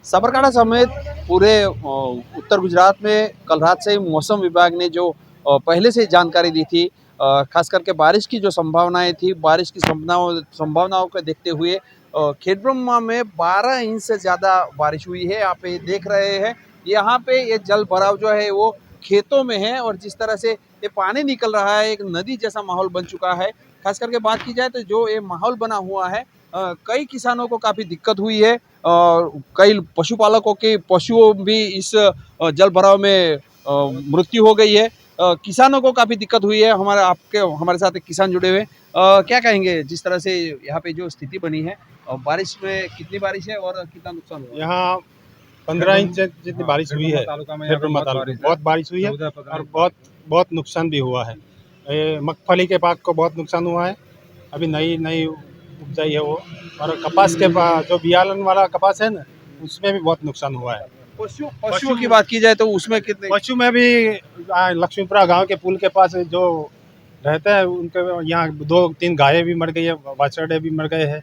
साबरकांठा समेत पूरे उत्तर गुजरात में कल रात से ही मौसम विभाग ने जो पहले से जानकारी दी थी, खास करके बारिश की जो संभावनाएं थी, बारिश की संभावनाओं को देखते हुए खेड़ब्रह्मा में 12 इंच से ज़्यादा बारिश हुई है। आप ये देख रहे हैं, यहाँ पे ये जल भराव जो है वो खेतों में है और जिस तरह से ये पानी निकल रहा है, एक नदी जैसा माहौल बन चुका है। खास करके बात की जाए तो जो ये माहौल बना हुआ है, कई किसानों को काफ़ी दिक्कत हुई है और कई पशुपालकों के पशुओं भी इस जल भराव में मृत्यु हो गई है। किसानों को काफ़ी दिक्कत हुई है। हमारे साथ एक किसान जुड़े हुए, क्या कहेंगे जिस तरह से यहाँ पे जो स्थिति बनी है, बारिश में कितनी बारिश है और कितना नुकसान हुआ? यहाँ 15 इंच जितनी बारिश हुई है। खेड़ब्रह्मा तालुका में बहुत बारिश हुई है और बहुत नुकसान भी हुआ है। मगफली के पाक को बहुत नुकसान हुआ है। अभी नई उपजाई है वो, और कपास के जो बियालन वाला कपास है ना, उसमें भी बहुत नुकसान हुआ है। पशुओं की बात की जाए तो उसमें कितने? पशु में भी लक्ष्मीपुरा गांव के पुल के पास जो रहते हैं उनके यहाँ 2-3 गायें भी मर गई है, बछड़े भी मर गए हैं।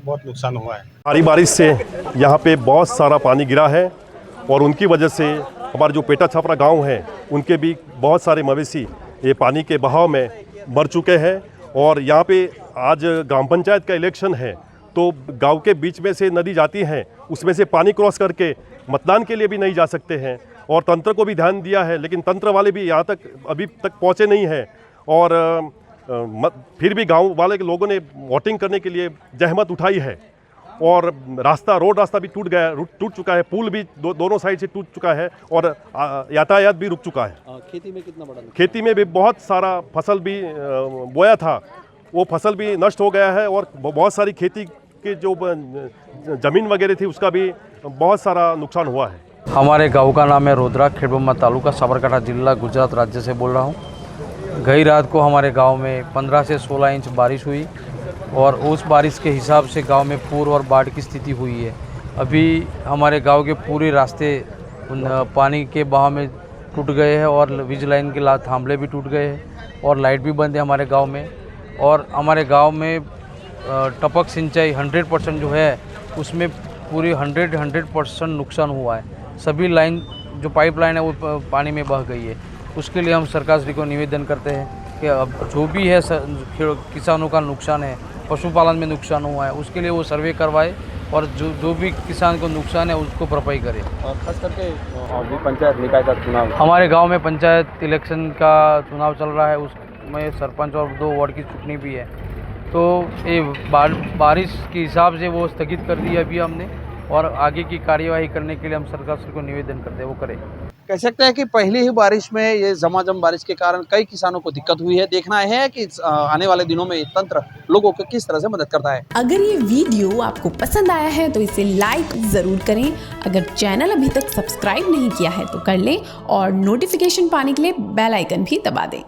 बहुत नुकसान हुआ है। भारी बारिश से यहाँ पे बहुत सारा पानी गिरा है और उनकी वजह से हमारे जो पेटा छापरा गांव है उनके भी बहुत सारे मवेशी ये पानी के बहाव में मर चुके हैं। और यहाँ पे आज ग्राम पंचायत का इलेक्शन है, तो गांव के बीच में से नदी जाती है, उसमें से पानी क्रॉस करके मतदान के लिए भी नहीं जा सकते हैं। और तंत्र को भी ध्यान दिया है, लेकिन तंत्र वाले भी यहाँ तक अभी तक पहुँचे नहीं हैं। और फिर भी गांव वाले के लोगों ने वोटिंग करने के लिए जहमत उठाई है। और रोड रास्ता भी टूट चुका है, पुल भी दोनों साइड से टूट चुका है और यातायात भी रुक चुका है। खेती में कितना बड़ा? खेती में भी बहुत सारा फसल भी बोया था, वो फसल भी नष्ट हो गया है। और बहुत सारी खेती के जो ज़मीन वगैरह थी उसका भी बहुत सारा नुकसान हुआ है। हमारे गांव का नाम है रोदरा, खेड़ब्रह्मा तालुका, साबरकांठा जिला, गुजरात राज्य से बोल रहा हूँ। गई रात को हमारे गांव में 15 से 16 इंच बारिश हुई और उस बारिश के हिसाब से गांव में पूर और बाढ़ की स्थिति हुई है। अभी हमारे गांव के पूरे रास्ते पानी के बहाव में टूट गए हैं और वीज लाइन के थांबले भी टूट गए हैं और लाइट भी बंद है हमारे गांव में। और हमारे गांव में टपक सिंचाई 100% जो है उसमें पूरी 100% नुकसान हुआ है। सभी लाइन जो पाइप लाइन है वो पानी में बह गई है। उसके लिए हम सरकार श्री को निवेदन करते हैं कि अब जो भी है किसानों का नुकसान है, पशुपालन में नुकसान हुआ है, उसके लिए वो सर्वे करवाए और जो भी किसान को नुकसान है उसको भरपाई करे। और खास करके अभी पंचायत निकाय का चुनाव, हमारे गांव में पंचायत इलेक्शन का चुनाव चल रहा है, उसमें सरपंच और 2 वार्ड की चुनाव भी है। तो ये बारिश के हिसाब से वो स्थगित कर दिया अभी हमने, और आगे की कार्यवाही करने के लिए हम सरकार से को निवेदन करते हैं वो करें। कह सकते हैं कि पहली ही बारिश में ये झमाझम बारिश के कारण कई किसानों को दिक्कत हुई है। देखना है कि आने वाले दिनों में तंत्र लोगों को किस तरह से मदद करता है। अगर ये वीडियो आपको पसंद आया है तो इसे लाइक जरूर करें। अगर चैनल अभी तक सब्सक्राइब नहीं किया है तो कर लें और नोटिफिकेशन पाने के लिए बेल आइकन भी दबा दें।